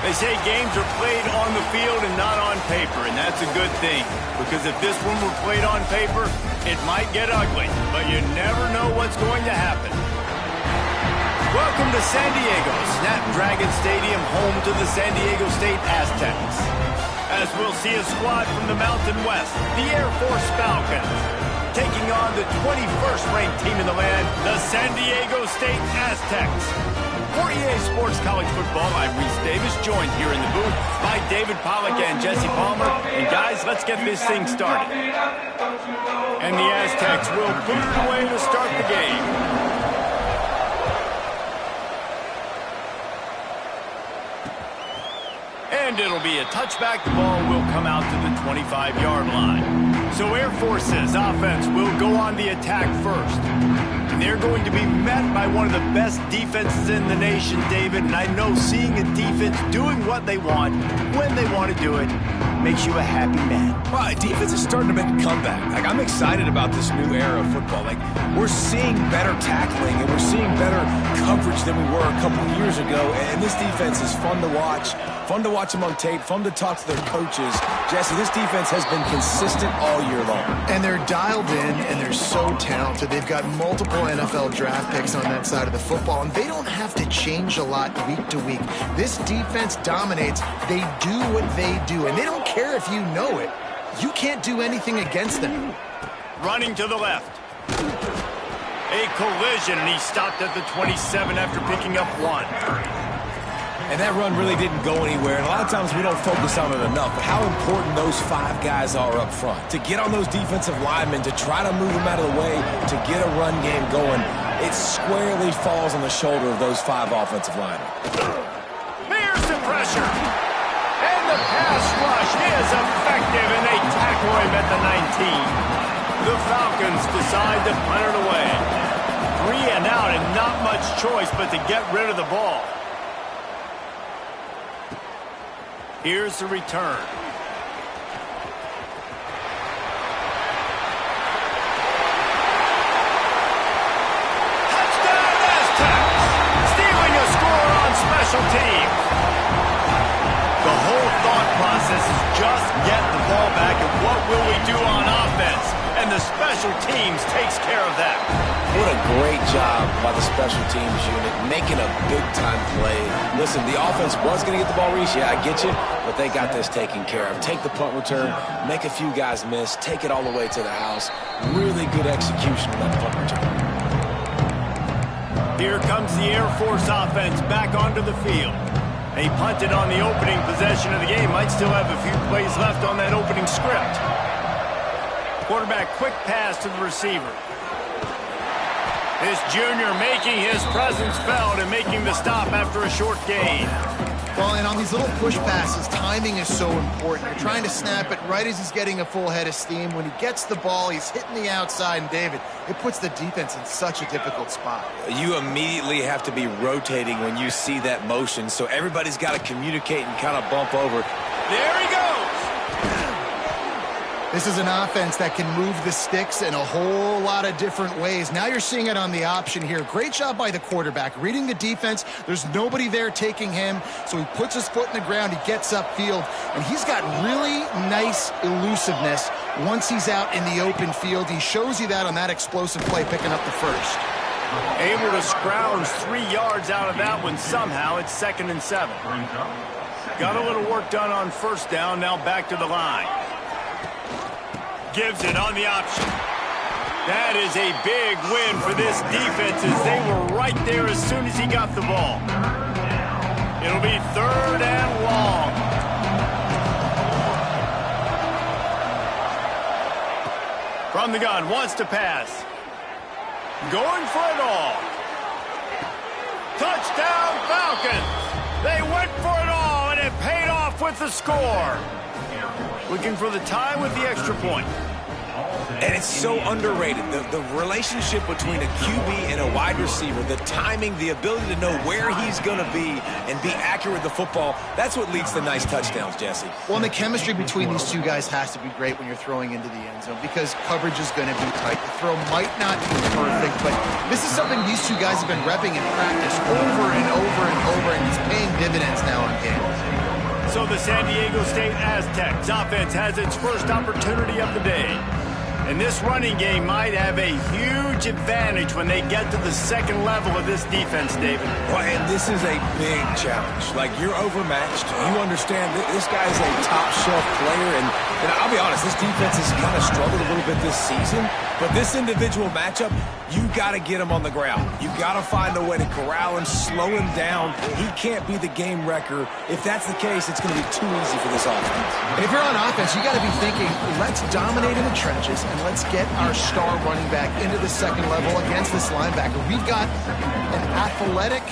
They say games are played on the field and not on paper, and that's a good thing. Because if this one were played on paper, it might get ugly. But you never know what's going to happen. Welcome to San Diego, Snapdragon Stadium, home to the San Diego State Aztecs. As we'll see a squad from the Mountain West, the Air Force Falcons, taking on the 21st ranked team in the land, the San Diego State Aztecs. For EA Sports College Football, I'm Reese Davis, joined here in the booth by David Pollack and Jesse Palmer. And guys, let's get this thing started. And the Aztecs will put it away to start the game. And it'll be a touchback. The ball will come out to the 25-yard line. So Air Force's offense will go on the attack first. And they're going to be met by one of the best defenses in the nation, David. And I know seeing a defense doing what they want, when they want to do it, makes you a happy man. Well, defense is starting to make a comeback. I'm excited about this new era of football. We're seeing better tackling, and we're seeing better coverage than we were a couple of years ago. And this defense is fun to watch them on tape, fun to talk to their coaches. Jesse, this defense has been consistent all year long. And they're dialed in, and they're so talented. They've got multiple NFL draft picks on that side of the football, and they don't have to change a lot week to week. This defense dominates. They do what they do, and they don't care if you know it. You can't do anything against them. Running to the left. A collision, and he stopped at the 27 after picking up one. And that run really didn't go anywhere, and a lot of times we don't focus on it enough, but how important those five guys are up front. To get on those defensive linemen, to try to move them out of the way, to get a run game going, it squarely falls on the shoulder of those five offensive linemen. There's the pressure. And the pass rush is effective, and they tackle him at the 19. The Falcons decide to punt it away. 3 and out, and not much choice but to get rid of the ball. Here's the return. Touchdown, Aztecs! Stealing a score on special teams. The whole thought process is just get the ball back, and what will we do on offense? And the special teams takes care of that. What a great job by the special teams unit, making a big-time play. Listen, the offense was going to get the ball, Reese. Yeah, I get you, but they got this taken care of. Take the punt return, make a few guys miss, take it all the way to the house. Really good execution on that punt return. Here comes the Air Force offense back onto the field. They punted on the opening possession of the game. Might still have a few plays left on that opening script. Quarterback quick pass to the receiver. This junior making his presence felt and making the stop after a short gain. Well, and on these little push passes, timing is so important. You're trying to snap it right as he's getting a full head of steam. When he gets the ball, he's hitting the outside, and David, it puts the defense in such a difficult spot. You immediately have to be rotating when you see that motion, so everybody's got to communicate and kind of bump over. There he goes! This is an offense that can move the sticks in a whole lot of different ways. Now you're seeing it on the option here. Great job by the quarterback. Reading the defense, there's nobody there taking him, so he puts his foot in the ground, he gets upfield, and he's got really nice elusiveness once he's out in the open field. He shows you that on that explosive play, picking up the first. Able to scrounge 3 yards out of that one somehow. It's 2nd and 7. Got a little work done on first down, now back to the line. Gives it on the option. That is a big win for this defense as they were right there as soon as he got the ball. It'll be 3rd and long. From the gun, wants to pass. Going for it all. Touchdown Falcons! They went for it all, and it paid off with the score. Looking for the tie with the extra point. And it's so underrated. The relationship between a QB and a wide receiver, the timing, the ability to know where he's going to be and be accurate with the football, that's what leads to nice touchdowns, Jesse. Well, and the chemistry between these two guys has to be great when you're throwing into the end zone because coverage is going to be tight. The throw might not be perfect, but this is something these two guys have been repping in practice over and over and over, and it's paying dividends now on games. So the San Diego State Aztecs offense has its first opportunity of the day. And this running game might have a huge advantage when they get to the second level of this defense, David. Well, and this is a big challenge. Like, you're overmatched. You understand this guy is a top-shelf player. And I'll be honest, this defense has kind of struggled a little bit this season. But this individual matchup, you got to get him on the ground. You got to find a way to corral him, slow him down. He can't be the game wrecker. If that's the case, it's going to be too easy for this offense. And if you're on offense, you got to be thinking, let's dominate in the trenches and let's get our star running back into the second level against this linebacker. We've got an athletic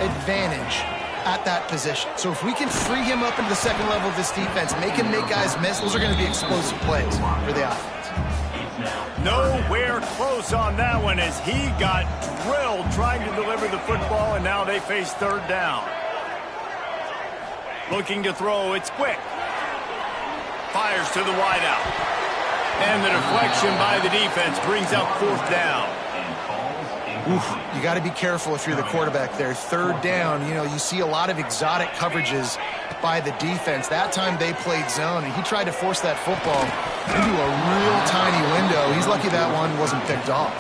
advantage at that position. So if we can free him up into the second level of this defense, make him make guys miss, those are going to be explosive plays for the offense. Nowhere close on that one as he got drilled trying to deliver the football, and now they face third down. Looking to throw, it's quick. Fires to the wideout. And the deflection by the defense brings up fourth down. Oof, you got to be careful if you're the quarterback there. Third down, you see a lot of exotic coverages by the defense. That time they played zone, and he tried to force that football into a real tiny window. He's lucky that one wasn't picked off.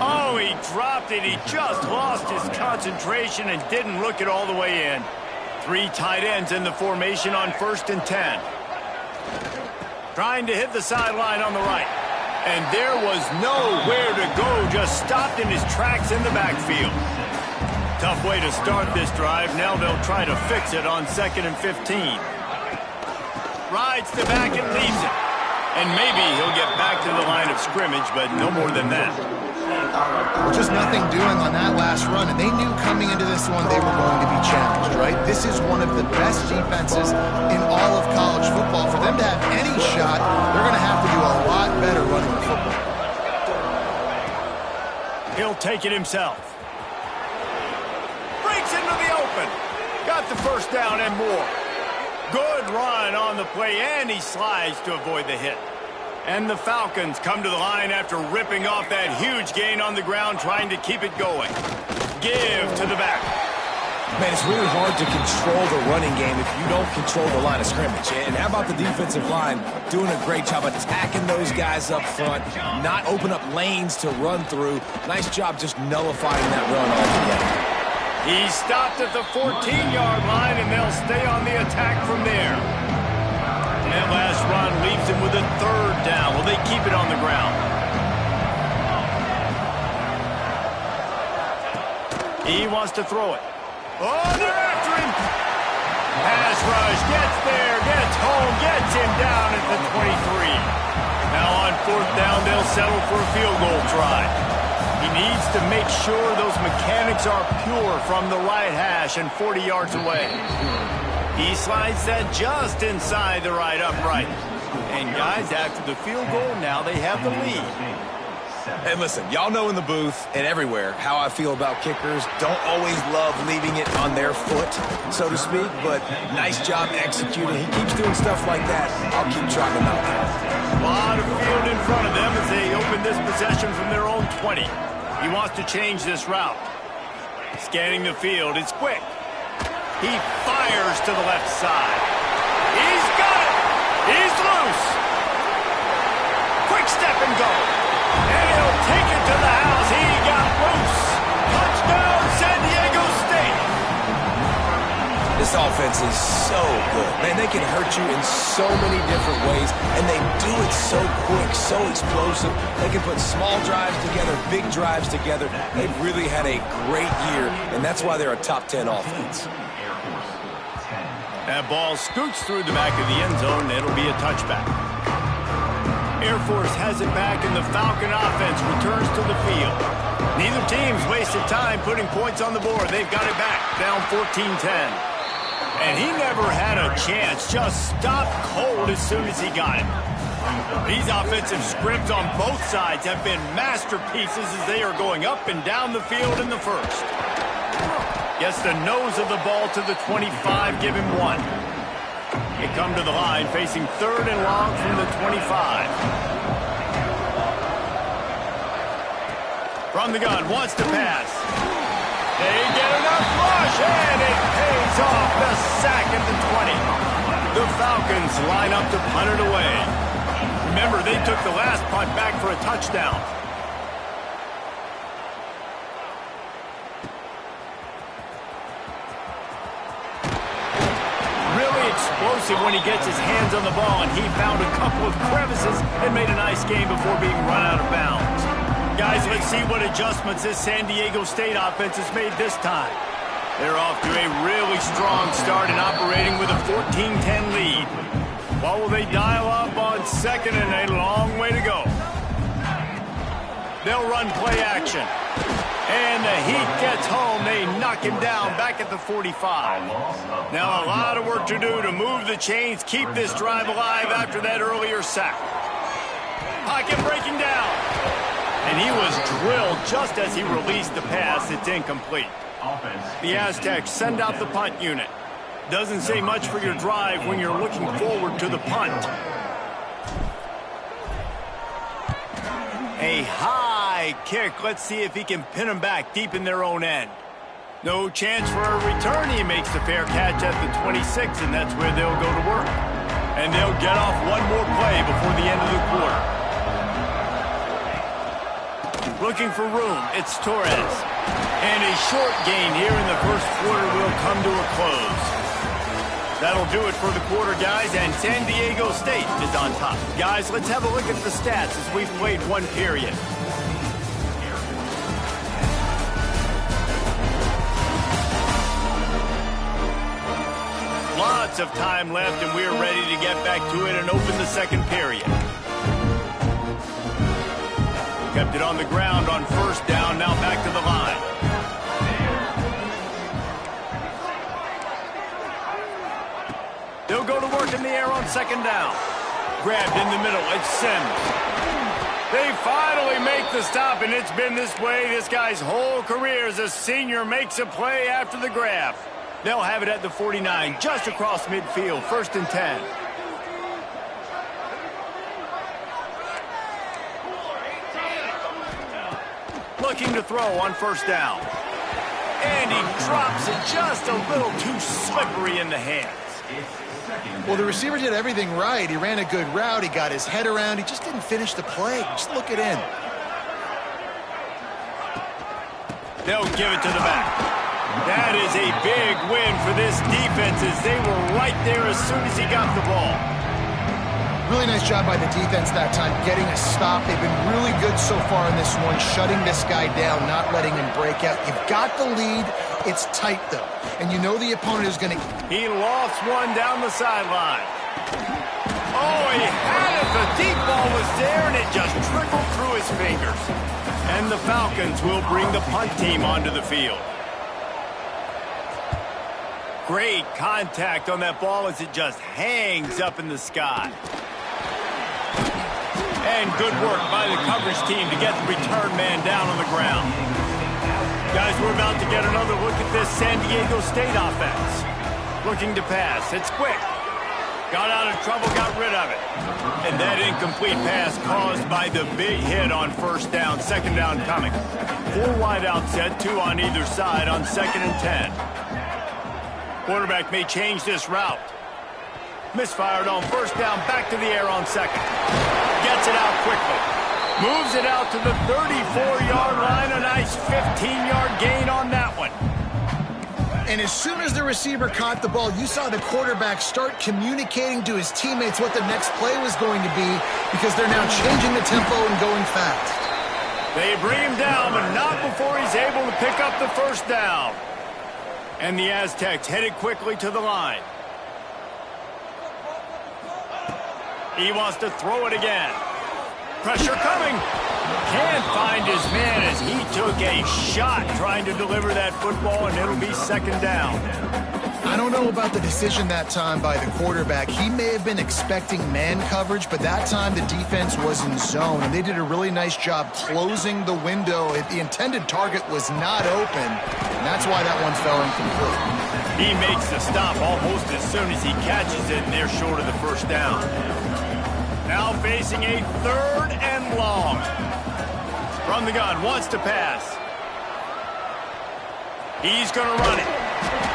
Oh, he dropped it. He just lost his concentration and didn't look it all the way in. 3 tight ends in the formation on 1st and 10. Trying to hit the sideline on the right. And there was nowhere to go, just stopped in his tracks in the backfield. Tough way to start this drive. Now they'll try to fix it on 2nd and 15. Rides the back and leaves it. And maybe he'll get back to the line of scrimmage, but no more than that. Well, just nothing doing on that last run, and they knew coming into this one they were going to be challenged, right? This is one of the best defenses in all of college football. For them to have any shot, they're going to have to do a lot better running the football. He'll take it himself. Breaks into the open. Got the first down and more. Good run on the play, and he slides to avoid the hit. And the Falcons come to the line after ripping off that huge gain on the ground, trying to keep it going. Give to the back. Man, it's really hard to control the running game if you don't control the line of scrimmage. And how about the defensive line doing a great job attacking those guys up front, not open up lanes to run through. Nice job just nullifying that run altogether. He stopped at the 14-yard line, and they'll stay on the attack from there. That last run leaves him with a third down. Will they keep it on the ground? He wants to throw it. Oh, they're after him. Pass rush, gets there, gets home, gets him down at the 23. Now on 4th down, they'll settle for a field goal try. He needs to make sure those mechanics are pure from the right hash and 40 yards away. He slides that just inside the right upright. And guys, after the field goal, now they have the lead. And listen, y'all know in the booth and everywhere how I feel about kickers. Don't always love leaving it on their foot, so to speak, but nice job executing. He keeps doing stuff like that. I'll keep trying to knock him. A lot of field in front of them as they open this possession from their own 20. He wants to change this route. Scanning the field, it's quick. He fires to the left side. He's got it! He's loose! Quick step and go. And he'll take it to the house. He got loose. Touchdown, San Diego State. This offense is so good. Man, they can hurt you in so many different ways, and they do it so quick, so explosive. They can put small drives together, big drives together. They've really had a great year, and that's why they're a top 10 offense. That ball scoots through the back of the end zone. It'll be a touchback. Air Force has it back, and the Falcon offense returns to the field. Neither team's wasted time putting points on the board. They've got it back, down 14-10. And he never had a chance, just stopped cold as soon as he got it. These offensive scripts on both sides have been masterpieces as they are going up and down the field in the first. Gets the nose of the ball to the 25, give him 1. They come to the line facing 3rd and long from the 25. From the gun, wants to pass. They get enough rush, and it pays off the sack at the 20. The Falcons line up to punt it away. Remember, they took the last punt back for a touchdown. Really explosive when he gets his hands on the ball, and he found a couple of crevices and made a nice game before being run out of bounds. Guys, let's see what adjustments this San Diego State offense has made this time. They're off to a really strong start and operating with a 14-10 lead. What will they dial up on second and a long way to go? They'll run play action. And the heat gets home. They knock him down back at the 45. Now a lot of work to do to move the chains, keep this drive alive after that earlier sack. Pocket breaking down. And he was drilled just as he released the pass. It's incomplete. The Aztecs send out the punt unit. Doesn't say much for your drive when you're looking forward to the punt. A high kick. Let's see if he can pin them back deep in their own end. No chance for a return. He makes the fair catch at the 26, and that's where they'll go to work. And they'll get off one more play before the end of the quarter. Looking for room, it's Torres. And a short gain here in the first quarter will come to a close. That'll do it for the quarter, guys, and San Diego State is on top. Guys, let's have a look at the stats as we've played one period. Lots of time left, and we're ready to get back to it and open the second period. Kept it on the ground on first down, now back to the line. They'll go to work in the air on second down. Grabbed in the middle, it's Sims. They finally make the stop, and it's been this way this guy's whole career as a senior makes a play after the grab. They'll have it at the 49, just across midfield, 1st and 10. Looking to throw on first down. And he drops it just a little too slippery in the hands. Well, the receiver did everything right. He ran a good route. He got his head around. He just didn't finish the play. Just look it in. They'll give it to the back. That is a big win for this defense as they were right there as soon as he got the ball. Really nice job by the defense that time, getting a stop. They've been really good so far in this one, shutting this guy down, not letting him break out. You've got the lead. It's tight, though. And you know the opponent is going to... He lofts one down the sideline. Oh, he had it. The deep ball was there, and it just trickled through his fingers. And the Falcons will bring the punt team onto the field. Great contact on that ball as it just hangs up in the sky. And good work by the coverage team to get the return man down on the ground. Guys, we're about to get another look at this San Diego State offense. Looking to pass. It's quick. Got out of trouble, got rid of it. And that incomplete pass caused by the big hit on first down. Second down coming. 4 wide out set, 2 on either side on 2nd and 10. Quarterback may change this route. Misfired on first down, back to the air on second. Gets it out quickly. Moves it out to the 34-yard line. A nice 15-yard gain on that one. And as soon as the receiver caught the ball, you saw the quarterback start communicating to his teammates what the next play was going to be because they're now changing the tempo and going fast. They bring him down, but not before he's able to pick up the first down. And the Aztecs headed quickly to the line. He wants to throw it again. Pressure coming. Can't find his man as he took a shot trying to deliver that football, and it'll be second down. I don't know about the decision that time by the quarterback. He may have been expecting man coverage, but that time the defense was in zone, and they did a really nice job closing the window. The intended target was not open, and that's why that one fell incomplete. He makes the stop almost as soon as he catches it, and they're short of the first down. Now facing a 3rd and long. From the gun, wants to pass. He's going to run it.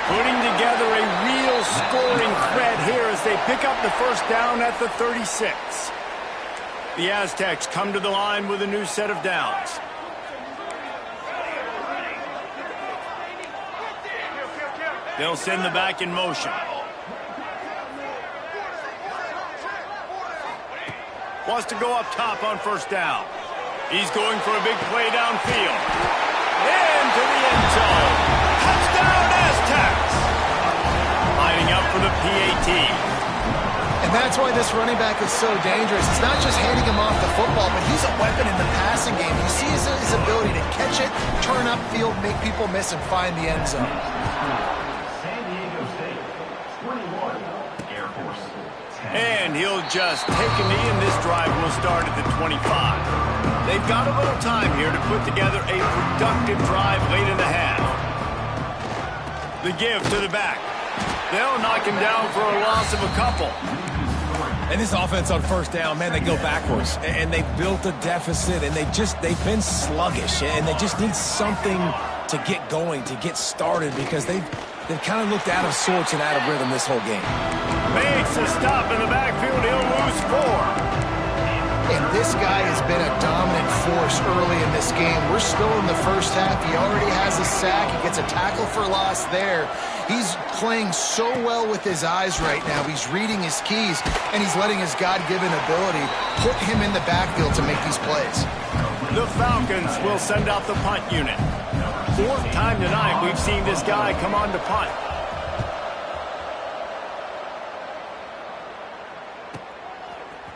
Putting together a real scoring threat here as they pick up the first down at the 36. The Aztecs come to the line with a new set of downs. They'll send the back in motion. Wants to go up top on first down. He's going for a big play downfield. Into the end zone. Touchdown, Aztecs! Lining up for the PAT. And that's why this running back is so dangerous. It's not just handing him off the football, but he's a weapon in the passing game. You see his ability to catch it, turn upfield, make people miss, and find the end zone. And he'll just take a knee, and this drive will start at the 25. They've got a little time here to put together a productive drive late in the half. The give to the back. They'll knock him down for a loss of a couple. And this offense on first down, man, they go backwards. And they've built a deficit, and they've been sluggish. And they just need something to get going, to get started, because they've kind of looked out of sorts and out of rhythm this whole game. Makes a stop in the backfield. He'll lose 4. And this guy has been a dominant force early in this game. We're still in the first half. He already has a sack. He gets a tackle for loss there. He's playing so well with his eyes right now. He's reading his keys, and he's letting his God-given ability put him in the backfield to make these plays. The Falcons will send out the punt unit. 4th time tonight we've seen this guy come on to punt.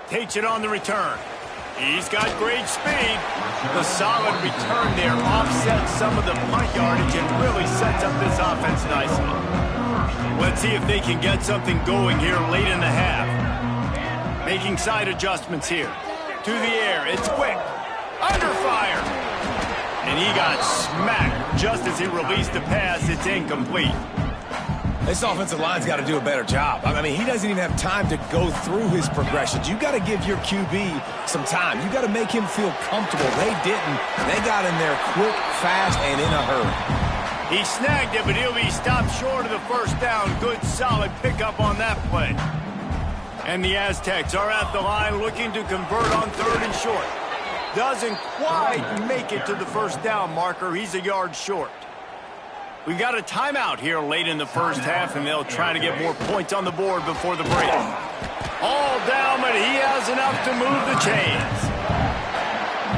Takes it on the return. He's got great speed. The solid return there offsets some of the punt yardage and really sets up this offense nicely. Let's see if they can get something going here late in the half. Making side adjustments here. To the air, it's quick. Under fire. And he got smacked just as he released the pass. It's incomplete. This offensive line's got to do a better job. I mean, he doesn't even have time to go through his progressions. You got to give your QB some time. You got to make him feel comfortable. They didn't. They got in there quick, fast, and in a hurry. He snagged it, but he'll be stopped short of the first down. Good, solid pickup on that play. And the Aztecs are at the line looking to convert on 3rd and short. Doesn't quite make it to the first down marker. He's a yard short. We got a timeout here late in the first half, and they'll try to get more points on the board before the break. All down, but he has enough to move the chains.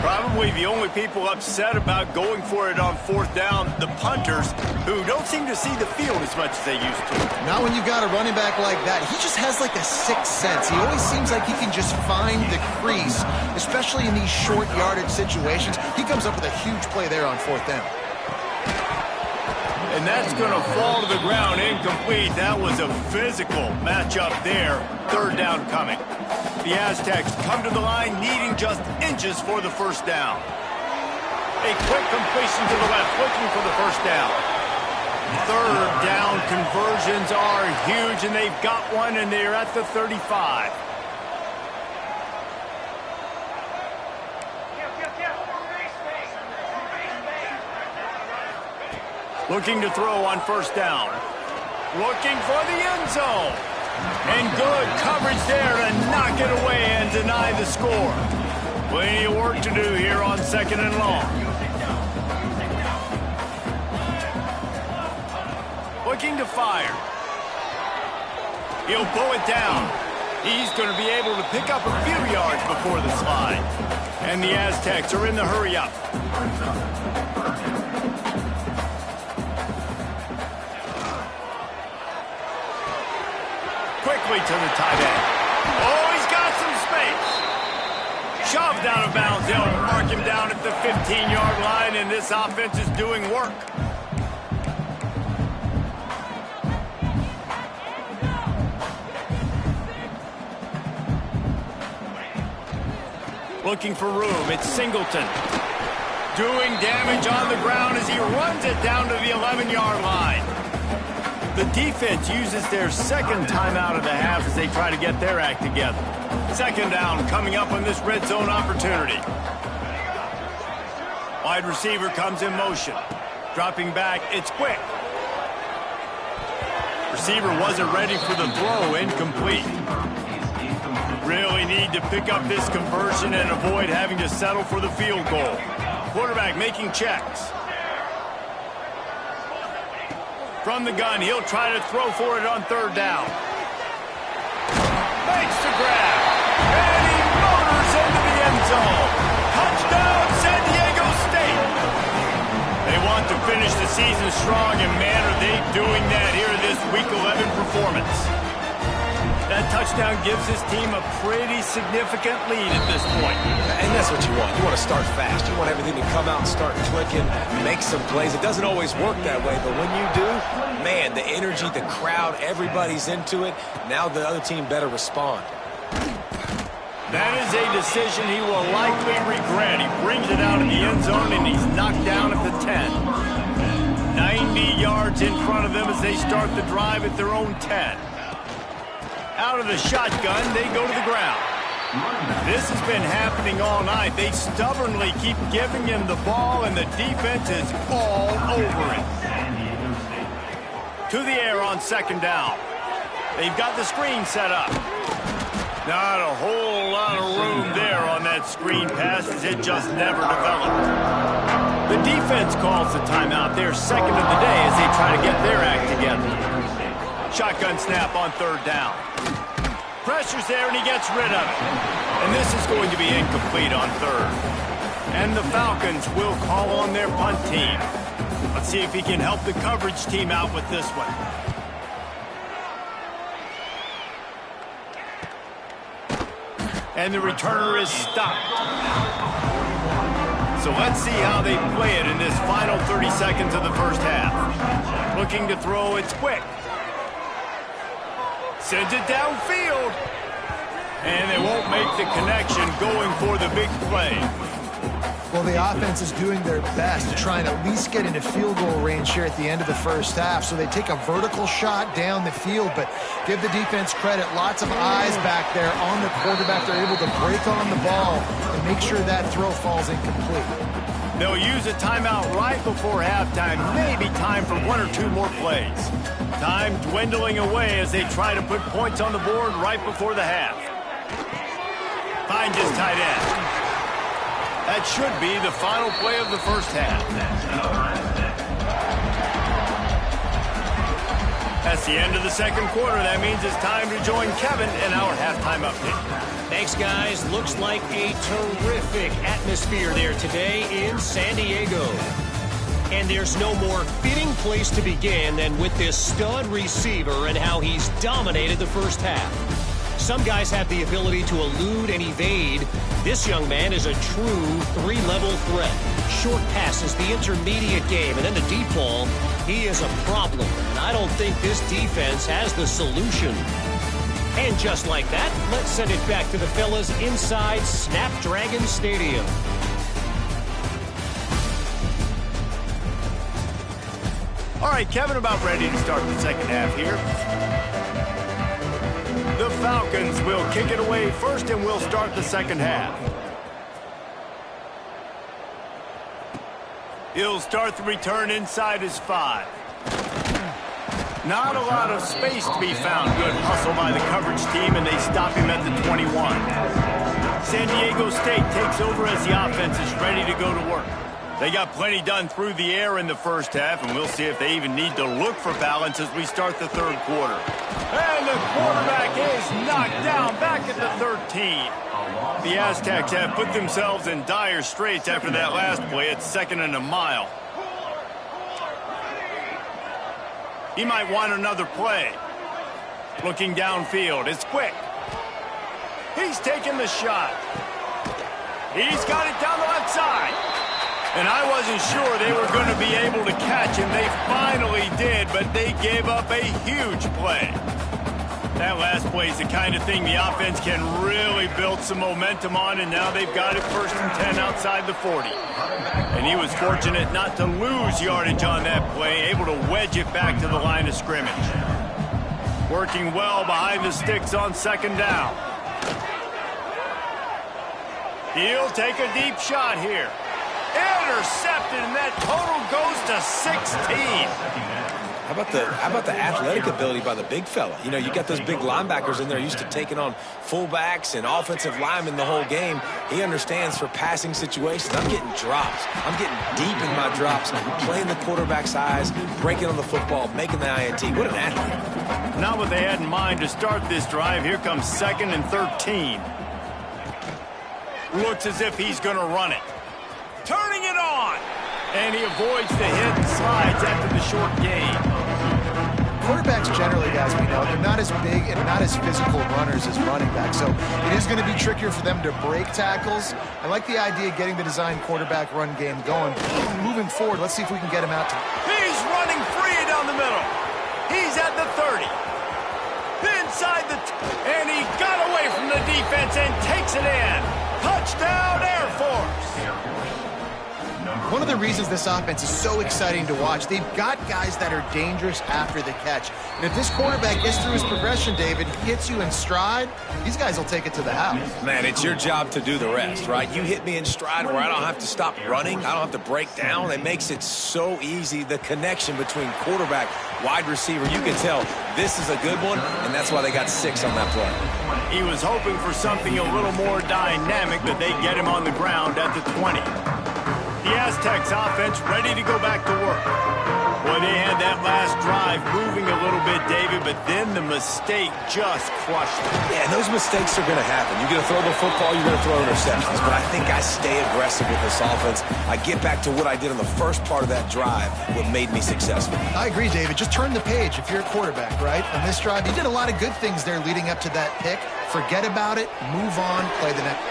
Probably the only people upset about going for it on 4th down, the punters, who don't seem to see the field as much as they used to. Not when you've got a running back like that. He just has like a sixth sense. He always seems like he can just find the crease, especially in these short yardage situations. He comes up with a huge play there on 4th down. And that's going to fall to the ground incomplete. That was a physical matchup there. 3rd down coming. The Aztecs come to the line needing just inches for the first down. A quick completion to the left, looking for the first down. 3rd down conversions are huge, and they've got one, and they're at the 35. Looking to throw on first down. Looking for the end zone. And good coverage there to knock it away and deny the score. Plenty of work to do here on 2nd and long. Looking to fire. He'll pull it down. He's going to be able to pick up a few yards before the slide. And the Aztecs are in the hurry-up. Quickly to the tight end. Oh, he's got some space. Shoved out of bounds. They'll mark him down at the 15-yard line, and this offense is doing work. Looking for room. It's Singleton. Doing damage on the ground as he runs it down to the 11-yard line. The defense uses their second timeout of the half as they try to get their act together. Second down coming up on this red zone opportunity. Wide receiver comes in motion. Dropping back, it's quick. Receiver wasn't ready for the throw, incomplete. Really need to pick up this conversion and avoid having to settle for the field goal. Quarterback making checks. From the gun, he'll try to throw for it on third down. Makes the grab. And he motors into the end zone. Touchdown, San Diego State. They want to finish the season strong, and man, are they doing that here in this Week 11 performance. That touchdown gives his team a pretty significant lead at this point. And that's what you want. You want to start fast. You want everything to come out and start clicking, make some plays. It doesn't always work that way, but when you do, man, the energy, the crowd, everybody's into it. Now the other team better respond. That is a decision he will likely regret. He brings it out of the end zone, and he's knocked down at the 10. 90 yards in front of them as they start the drive at their own 10. Out of the shotgun, they go to the ground. This has been happening all night. They stubbornly keep giving him the ball, and the defense is all over it. To the air on second down. They've got the screen set up. Not a whole lot of room there on that screen pass as it just never developed. The defense calls the timeout. Their second of the day as they try to get their act together. Shotgun snap on third down. Pressure's there, and he gets rid of it. And this is going to be incomplete on third. And the Falcons will call on their punt team. Let's see if he can help the coverage team out with this one. And the returner is stopped. So let's see how they play it in this final 30 seconds of the first half. Looking to throw, it's quick. Sends it downfield. And they won't make the connection going for the big play. Well, the offense is doing their best to try and at least get into field goal range here at the end of the first half. So they take a vertical shot down the field, but give the defense credit. Lots of eyes back there on the quarterback. They're able to break on the ball and make sure that throw falls incomplete. They'll use a timeout right before halftime. Maybe time for one or two more plays. Time dwindling away as they try to put points on the board right before the half. Finds his tight end. That should be the final play of the first half. That's the end of the second quarter. That means it's time to join Kevin in our halftime update. Thanks, guys. Looks like a terrific atmosphere there today in San Diego. And there's no more fitting place to begin than with this stud receiver and how he's dominated the first half. Some guys have the ability to elude and evade. This young man is a true three-level threat. Short passes, the intermediate game, and then the deep ball. He is a problem, and I don't think this defense has the solution. And just like that, let's send it back to the fellas inside Snapdragon Stadium. All right, Kevin, about ready to start the second half here. The Falcons will kick it away first, and we'll start the second half. He'll start the return inside his 5. Not a lot of space to be found. Good hustle by the coverage team, and they stop him at the 21. San Diego State takes over as the offense is ready to go to work. They got plenty done through the air in the first half, and we'll see if they even need to look for balance as we start the third quarter. And the quarterback is knocked down back at the 13. The Aztecs have put themselves in dire straits after that last play. It's second and a mile. He might want another play. Looking downfield. It's quick. He's taking the shot. He's got it down the left side. And I wasn't sure they were going to be able to catch him. They finally did, but they gave up a huge play. That last play is the kind of thing the offense can really build some momentum on, and now they've got it 1st and 10 outside the 40. And he was fortunate not to lose yardage on that play, able to wedge it back to the line of scrimmage. Working well behind the sticks on 2nd down. He'll take a deep shot here. Intercepted, and that total goes to 16. How about the athletic ability by the big fella? You know, you got those big linebackers in there used to taking on fullbacks and offensive linemen the whole game. He understands for passing situations. I'm getting drops. I'm getting deep in my drops, playing the quarterback's eyes, breaking on the football, making the INT. What an athlete. Not what they had in mind to start this drive. Here comes 2nd and 13. Looks as if he's going to run it. Turning it on. And he avoids the hit and slides after the short gain. Quarterbacks generally, guys, we know, they're not as big and not as physical runners as running backs, so it is going to be trickier for them to break tackles. I like the idea of getting the design quarterback run game going. Moving forward, let's see if we can get him out. He's running free down the middle. He's at the 30. Inside and he got away from the defense and takes it in. Touchdown, Air Force. One of the reasons this offense is so exciting to watch, they've got guys that are dangerous after the catch. And if this quarterback gets through his progression, David, hits you in stride, these guys will take it to the house. Man, it's your job to do the rest, right? You hit me in stride where I don't have to stop running. I don't have to break down. It makes it so easy. The connection between quarterback, wide receiver, you can tell this is a good one, and that's why they got 6 on that play. He was hoping for something a little more dynamic, but they get him on the ground at the 20. The Aztecs offense ready to go back to work. Boy, they had that last drive moving a little bit, David, but then the mistake just crushed them. Yeah, those mistakes are going to happen. You're going to throw the football, you're going to throw interceptions, but I think I stay aggressive with this offense. I get back to what I did on the first part of that drive, what made me successful. I agree, David. Just turn the page if you're a quarterback, right? On this drive, you did a lot of good things there leading up to that pick. Forget about it, move on, play the next.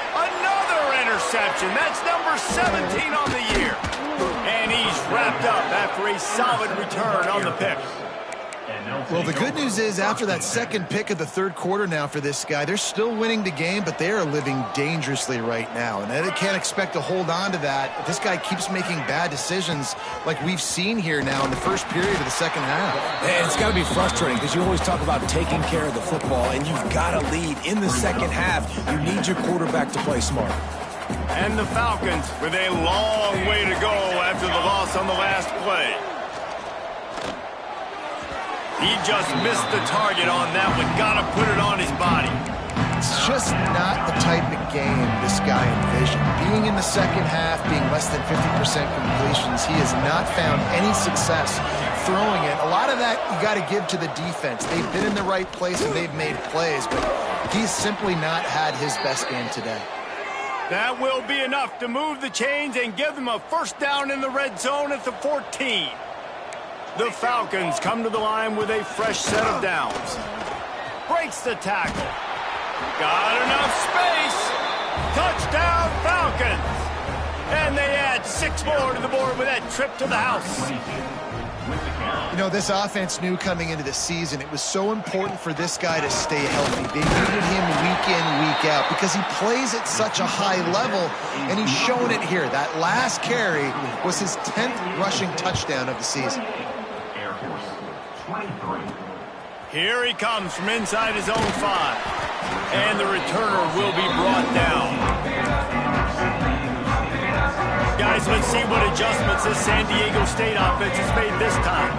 Interception. That's number 17 on the year. And he's wrapped up after a solid return on the pick. Well, the good news is after that second pick of the 3rd quarter now for this guy, they're still winning the game, but they are living dangerously right now. And they can't expect to hold on to that. This guy keeps making bad decisions like we've seen here now in the first period of the 2nd half. And it's got to be frustrating because you always talk about taking care of the football, and you've got to lead in the 2nd half. You need your quarterback to play smart. And the Falcons with a long way to go after the loss on the last play. He just missed the target on that one. Got to put it on his body. It's just not the type of game this guy envisioned. Being in the 2nd half, being less than 50% completions, he has not found any success throwing it. A lot of that you got to give to the defense. They've been in the right place and they've made plays, but he's simply not had his best game today. That will be enough to move the chains and give them a 1st down in the red zone at the 14. The Falcons come to the line with a fresh set of downs. Breaks the tackle. Got enough space. Touchdown, Falcons. And they add 6 more to the board with that trip to the house. You know, this offense knew coming into the season it was so important for this guy to stay healthy. They needed him week in, week out because he plays at such a high level, and he's shown it here. That last carry was his 10th rushing touchdown of the season. Here he comes from inside his own 5. And the returner will be brought down. Guys, let's see what adjustments this San Diego State offense has made this time.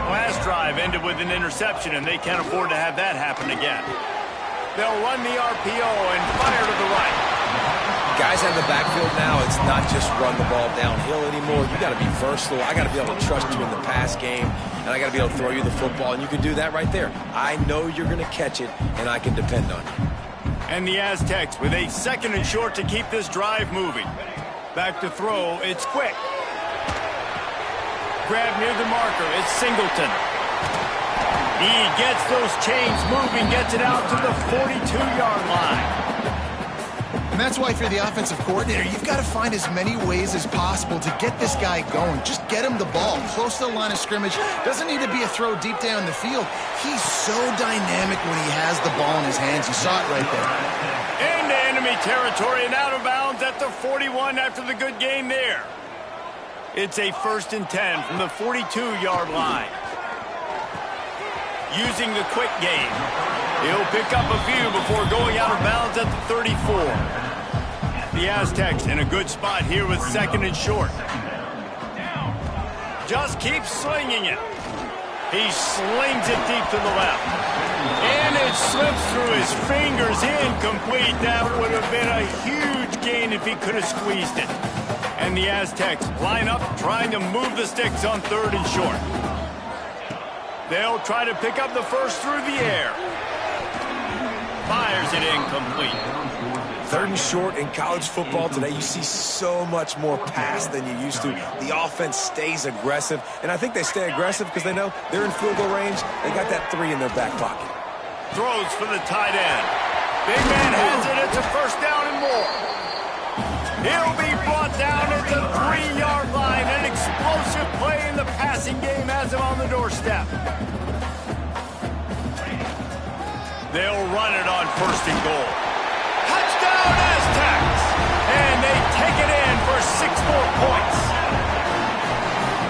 Last drive ended with an interception, and they can't afford to have that happen again. They'll run the RPO and fire to the right. Guys have the backfield now. It's not just run the ball downhill anymore. You got to be versatile. I got to be able to trust you in the pass game, and I got to be able to throw you the football, and you can do that right there. I know you're going to catch it, and I can depend on you. And the Aztecs with a 2nd and short to keep this drive moving. Back to throw. It's quick. Grab near the marker. It's Singleton. He gets those chains moving, gets it out to the 42-yard line. And that's why if you're the offensive coordinator, you've got to find as many ways as possible to get this guy going. Just get him the ball close to the line of scrimmage. Doesn't need to be a throw deep down the field. He's so dynamic when he has the ball in his hands. You saw it right there. Into enemy territory and out of bounds at the 41 after the good game there. It's a 1st and 10 from the 42-yard line. Using the quick game. He'll pick up a few before going out of bounds at the 34. The Aztecs in a good spot here with 2nd and short. Just keeps slinging it. He slings it deep to the left. And it slips through his fingers, incomplete. That would have been a huge gain if he could have squeezed it. And the Aztecs line up trying to move the sticks on 3rd and short. They'll try to pick up the first through the air. Fires it incomplete. 3rd and short in college football today, you see so much more pass than you used to. The offense stays aggressive, and I think they stay aggressive because they know they're in field goal range. They got that 3 in their back pocket. Throws for the tight end. Big man has it. It's a 1st down and more. He'll be brought down at the 3-yard line. An explosive play in the passing game has him on the doorstep. They'll run it on 1st and goal. Touchdown, Aztecs! And they take it in for 6 more points.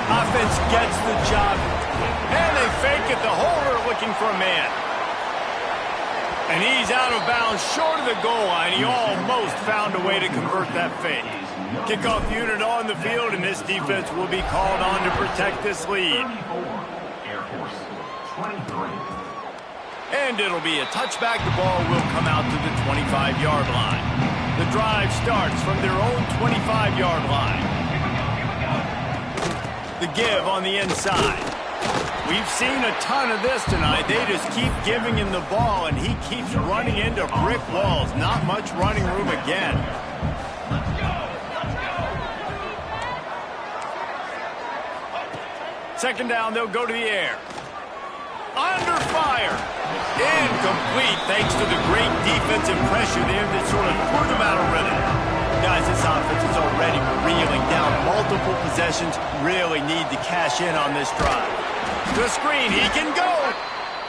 Offense gets the job. And they fake it. The holder looking for a man. And he's out of bounds short of the goal line. He almost found a way to convert that fake. Kickoff unit on the field, and this defense will be called on to protect this lead. And it'll be a touchback. The ball will come out to the 25-yard line. The drive starts from their own 25-yard line. The give on the inside. We've seen a ton of this tonight. They just keep giving him the ball, and he keeps running into brick walls. Not much running room again. Second down, they'll go to the air. Under fire. Incomplete thanks to the great defensive pressure there that sort of threw them out of rhythm. Guys, this offense is already reeling down multiple possessions. Really need to cash in on this drive. The screen, he can go.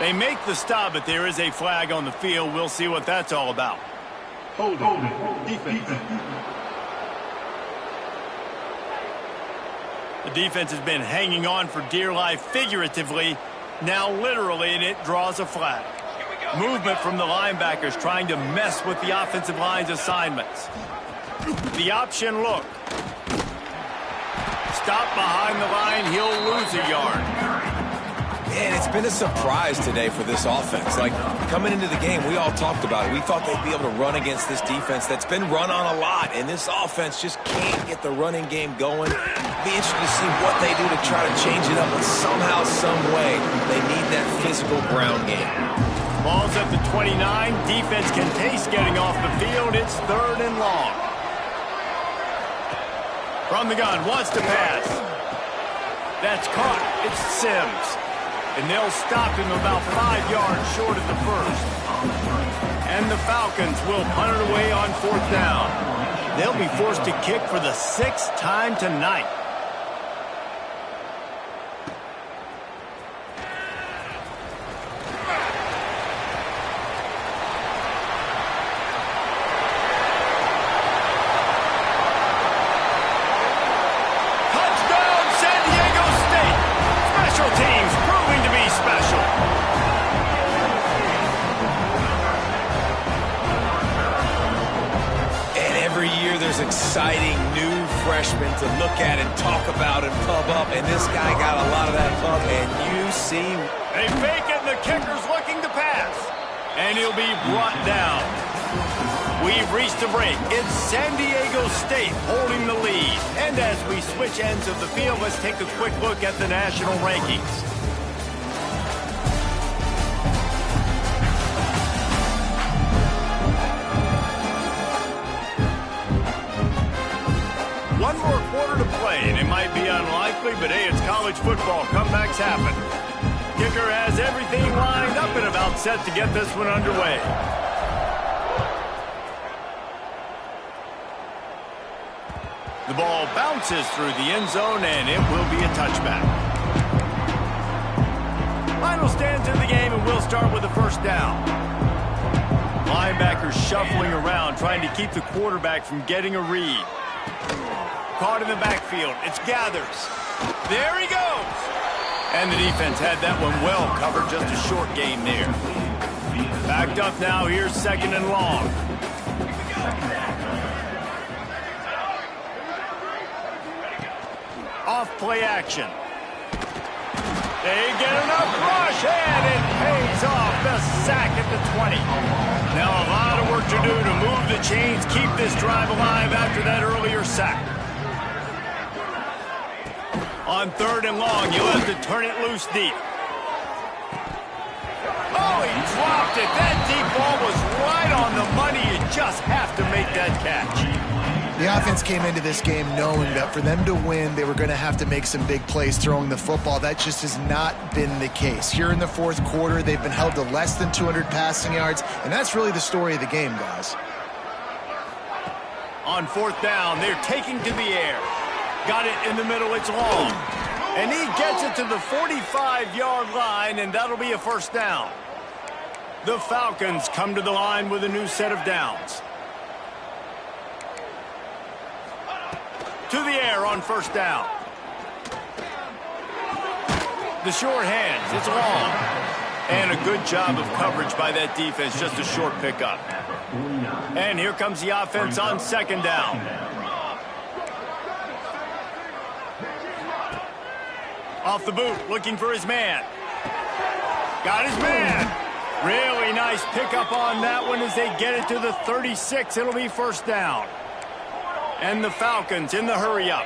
They make the stop, but there is a flag on the field. We'll see what that's all about. Hold it. Defense. The defense has been hanging on for dear life figuratively, now literally, and it draws a flag. Movement from the linebackers trying to mess with the offensive line's assignments. The option look. Stop behind the line, he'll lose a yard. Man, it's been a surprise today for this offense. Like, coming into the game, we all talked about it. We thought they'd be able to run against this defense that's been run on a lot, and this offense just can't get the running game going. Be interested to see what they do to try to change it up, but somehow, some way, they need that physical ground game. Ball's at the 29. Defense can taste getting off the field. It's 3rd and long. From the gun, wants to pass. That's caught. It's Sims. And they'll stop him about 5 yards short of the first. And the Falcons will punt it away on 4th down. They'll be forced to kick for the 6th time tonight. Exciting new freshmen to look at and talk about and pub up, and this guy got a lot of that pub, and you see... They fake it, and the kicker's looking to pass. And he'll be brought down. We've reached a break. It's San Diego State holding the lead. And as we switch ends of the field, let's take a quick look at the national rankings. One more quarter to play, and it might be unlikely, but hey, it's college football. Comebacks happen. Kicker has everything lined up and about set to get this one underway. The ball bounces through the end zone, and it will be a touchback. Final stands in the game, and we'll start with a first down. Linebackers shuffling around, trying to keep the quarterback from getting a read. Caught in the backfield. It's Gathers. There he goes. And the defense had that one well covered. Just a short gain there. Backed up now. Here's second and long. Off play action. They get enough rush, and it pays off. The sack at the 20. Now a lot of work to do to move the chains, keep this drive alive after that earlier sack. On third and long, you'll have to turn it loose deep. Oh, he dropped it. That deep ball was right on the money. You just have to make that catch. The offense came into this game knowing that for them to win, they were going to have to make some big plays throwing the football. That just has not been the case. Here in the fourth quarter, they've been held to less than 200 passing yards, and that's really the story of the game, guys. On fourth down, they're taking to the air. Got it in the middle, it's long. And he gets it to the 45-yard line, and that'll be a first down. The Falcons come to the line with a new set of downs. To the air on first down. The short hands, it's long. And a good job of coverage by that defense, just a short pickup. And here comes the offense on second down. Off the boot, looking for his man. Got his man. Really nice pickup on that one as they get it to the 36. It'll be first down. And the Falcons in the hurry-up.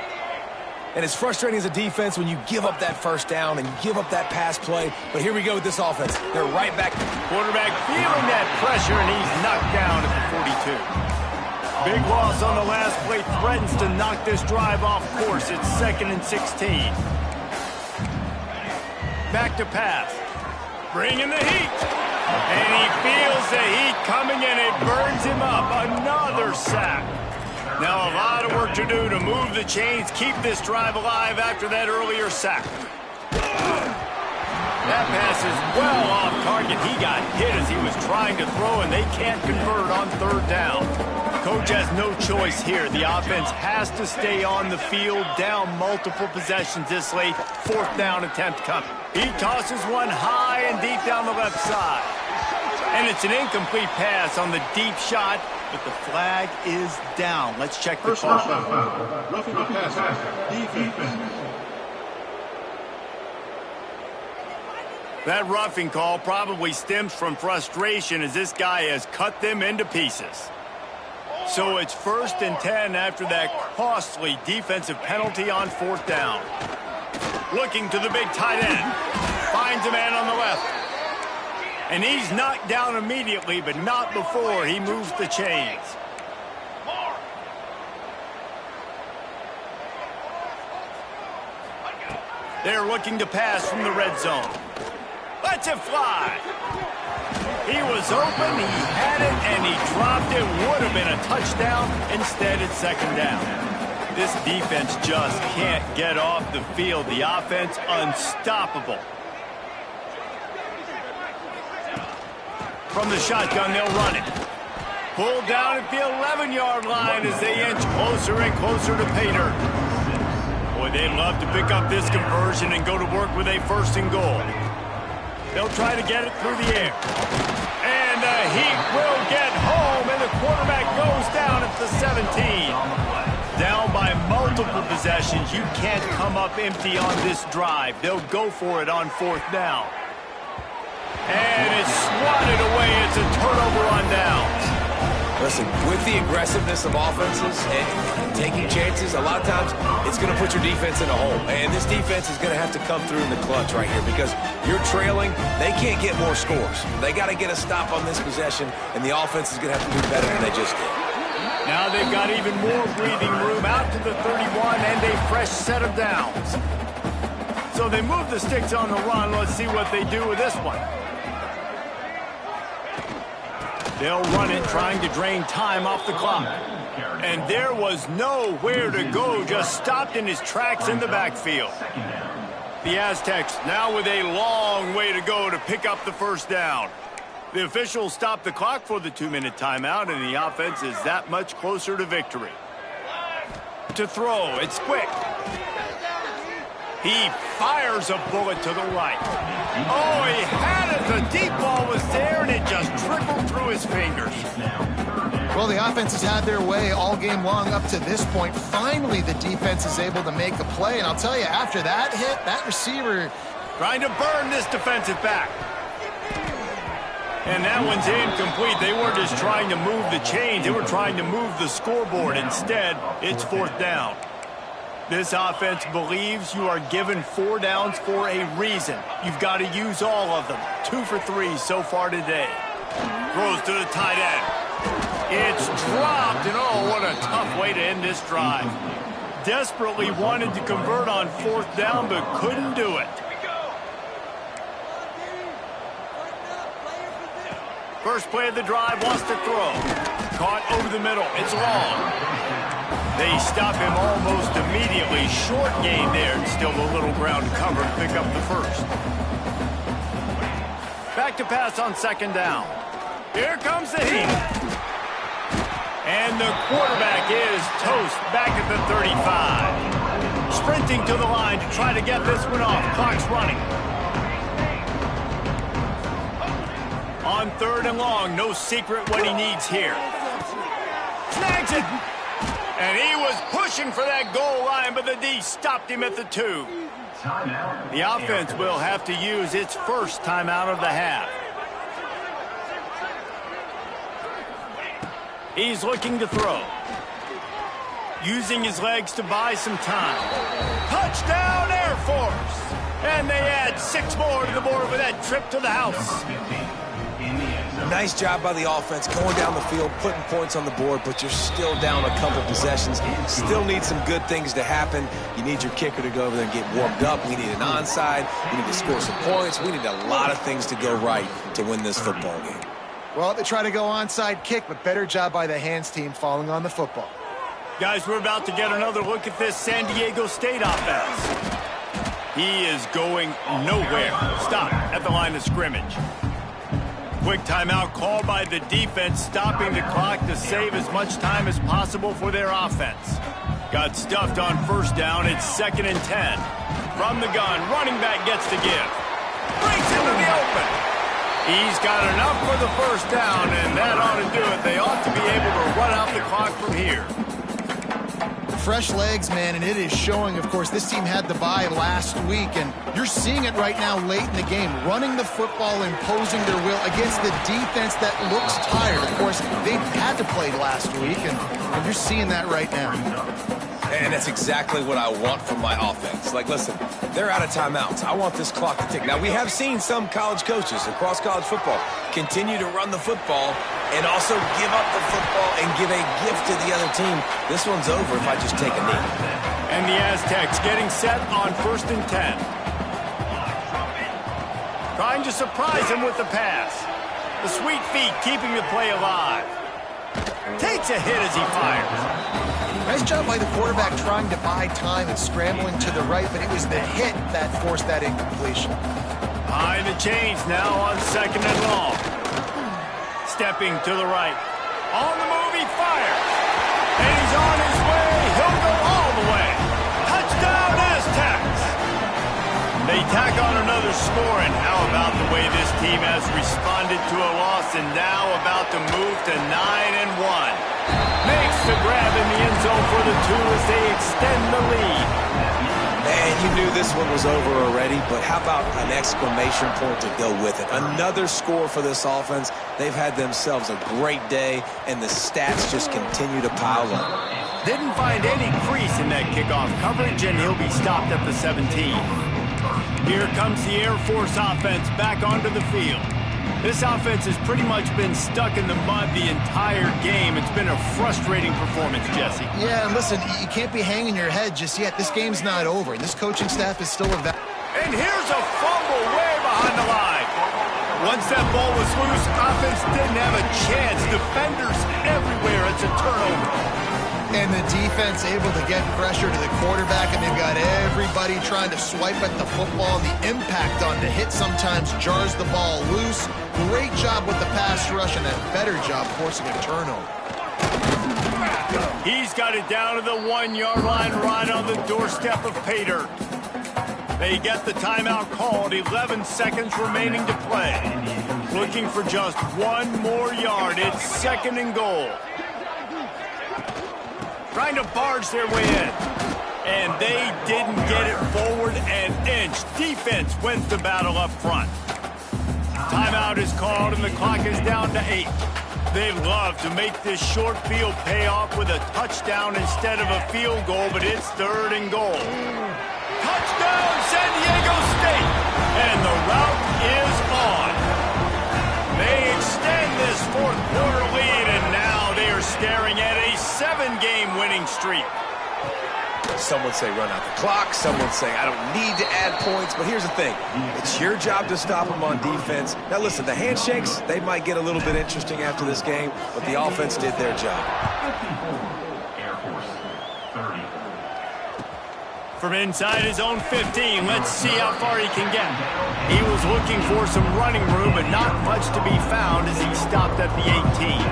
And it's frustrating as a defense when you give up that first down and you give up that pass play. But here we go with this offense. They're right back. Quarterback feeling that pressure, and he's knocked down at the 42. Big loss on the last play. Threatens to knock this drive off course. It's 2nd and 16. Back to pass. Bringing the heat. And he feels the heat coming, and it burns him up. Another sack. Now a lot of work to do to move the chains, keep this drive alive after that earlier sack. That pass is well off target. He got hit as he was trying to throw, and they can't convert on third down. Coach has no choice here. The offense has to stay on the field, down multiple possessions this late. Fourth down attempt coming. He tosses one high and deep down the left side. And it's an incomplete pass on the deep shot, but the flag is down. Let's check the call. Roughing the passer. Defense. That roughing call probably stems from frustration as this guy has cut them into pieces. So it's 1st and 10 after that costly defensive penalty on fourth down. Looking to the big tight end. Finds a man on the left. And he's knocked down immediately, but not before he moves the chains. They're looking to pass from the red zone. Lets it fly. He was open, he had it, and he dropped it. Would have been a touchdown. Instead, it's second down. This defense just can't get off the field. The offense unstoppable. From the shotgun, they'll run it. Pulled down at the 11-yard line as they inch closer and closer to pay dirt. Boy, they'd love to pick up this conversion and go to work with a 1st and goal. They'll try to get it through the air. And the Heat will get home, and the quarterback goes down at the 17. Down by multiple possessions. You can't come up empty on this drive. They'll go for it on fourth down. And it's swatted away. It's a turnover on downs. Listen, with the aggressiveness of offenses and taking chances, a lot of times it's going to put your defense in a hole. And this defense is going to have to come through in the clutch right here because you're trailing. They can't get more scores. They got to get a stop on this possession, and the offense is going to have to do better than they just did. Now they've got even more breathing room out to the 31 and a fresh set of downs. So they move the sticks on the run. Let's see what they do with this one. They'll run it, trying to drain time off the clock. And there was nowhere to go, just stopped in his tracks in the backfield. The Aztecs now with a long way to go to pick up the first down. The officials stopped the clock for the 2-minute timeout, and the offense is that much closer to victory. To throw, it's quick. He fires a bullet to the right. Oh, he had it. The deep ball was there, and it just trickled through his fingers. Well, the offense has had their way all game long up to this point. Finally, the defense is able to make a play. And I'll tell you, after that hit, that receiver... trying to burn this defensive back. And that one's incomplete. They weren't just trying to move the chains. They were trying to move the scoreboard. Instead, it's fourth down. This offense believes you are given 4 downs for a reason. You've got to use all of them. 2 for 3 so far today. Throws to the tight end. It's dropped, and oh, what a tough way to end this drive. Desperately wanted to convert on fourth down, but couldn't do it. First play of the drive, wants to throw. Caught over the middle, it's long. They stop him almost immediately. Short gain there, and still a little ground to cover to pick up the first. Back to pass on second down. Here comes the heat. And the quarterback is toast back at the 35. Sprinting to the line to try to get this one off. Clock's running. On third and long, no secret what he needs here. Snags it! And he was pushing for that goal line, but the D stopped him at the 2. The offense will have to use its first timeout of the half. He's looking to throw. Using his legs to buy some time. Touchdown, Air Force! And they add 6 more to the board with that trip to the house. Nice job by the offense going down the field, putting points on the board, but you're still down a couple possessions. Still need some good things to happen. You need your kicker to go over there and get warmed up. We need an onside. We need to score some points. We need a lot of things to go right to win this football game. Well, they try to go onside kick, but better job by the hands team falling on the football. Guys, we're about to get another look at this San Diego State offense. He is going nowhere. Stop at the line of scrimmage. Quick timeout called by the defense, stopping the clock to save as much time as possible for their offense. Got stuffed on first down. It's 2nd and 10. From the gun, running back gets to give. Breaks into the open. He's got enough for the first down, and that ought to do it. They ought to be able to run out the clock from here. Fresh legs, man, and it is showing. Of course, this team had the bye last week, and you're seeing it right now late in the game. Running the football, imposing their will against the defense that looks tired. Of course, they had to play last week, and you're seeing that right now. And that's exactly what I want from my offense. Like, listen, they're out of timeouts. I want this clock to tick. Now, we have seen some college coaches across college football continue to run the football and also give up the football and give a gift to the other team. This one's over if I just take a knee. And the Aztecs getting set on 1st and 10. Trying to surprise him with the pass. The sweet feet keeping the play alive. Takes a hit as he fires. Nice job by the quarterback trying to buy time and scrambling to the right, but it was the hit that forced that incompletion. Behind the chains now on 2nd and long. Stepping to the right. On the move, he fires. And he's on his way. He'll go all the way. Touchdown, Aztecs! They tack on another score, and how about the way this team has responded to a loss and now about to move to 9-1. Makes the grab in the end zone for the 2 as they extend the lead. Man, you knew this one was over already, but how about an exclamation point to go with it? Another score for this offense. They've had themselves a great day, and the stats just continue to pile up. Didn't find any crease in that kickoff coverage, and he'll be stopped at the 17. Here comes the Air Force offense back onto the field. This offense has pretty much been stuck in the mud the entire game. It's been a frustrating performance, Jesse. Yeah, and listen, you can't be hanging your head just yet. This game's not over, and this coaching staff is still And here's a fumble way behind the line. Once that ball was loose, offense didn't have a chance. Defenders everywhere. It's a turnover. And the defense able to get pressure to the quarterback, and they've got everybody trying to swipe at the football. The impact on the hit sometimes jars the ball loose. Great job with the pass rush and a better job forcing a turnover. He's got it down to the 1-yard line right on the doorstep of pay dirt. They get the timeout called, 11 seconds remaining to play. Looking for just one more yard. It's 2nd and goal. Trying to barge their way in. And they didn't get it forward an inch. Defense wins the battle up front. Timeout is called and the clock is down to 8. They'd love to make this short field pay off with a touchdown instead of a field goal, but it's 3rd and goal. Touchdown, San Diego State! And the route is on. They extend this 4th quarter lead, and now they are staring at a 7-game winning streak. Some would say run out the clock. Some would say I don't need to add points. But here's the thing. It's your job to stop them on defense. Now, listen, the handshakes, they might get a little bit interesting after this game, but the offense did their job. Air Force 30. From inside his own 15, let's see how far he can get. He was looking for some running room, but not much to be found as he stopped at the 18.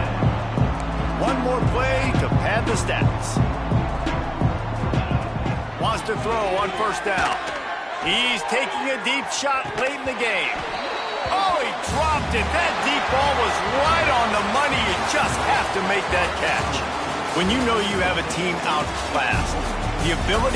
One more play to pad the stats. Wants to throw on 1st down. He's taking a deep shot late in the game. Oh, he dropped it. That deep ball was right on the money. You just have to make that catch. When you know you have a team outclassed, the ability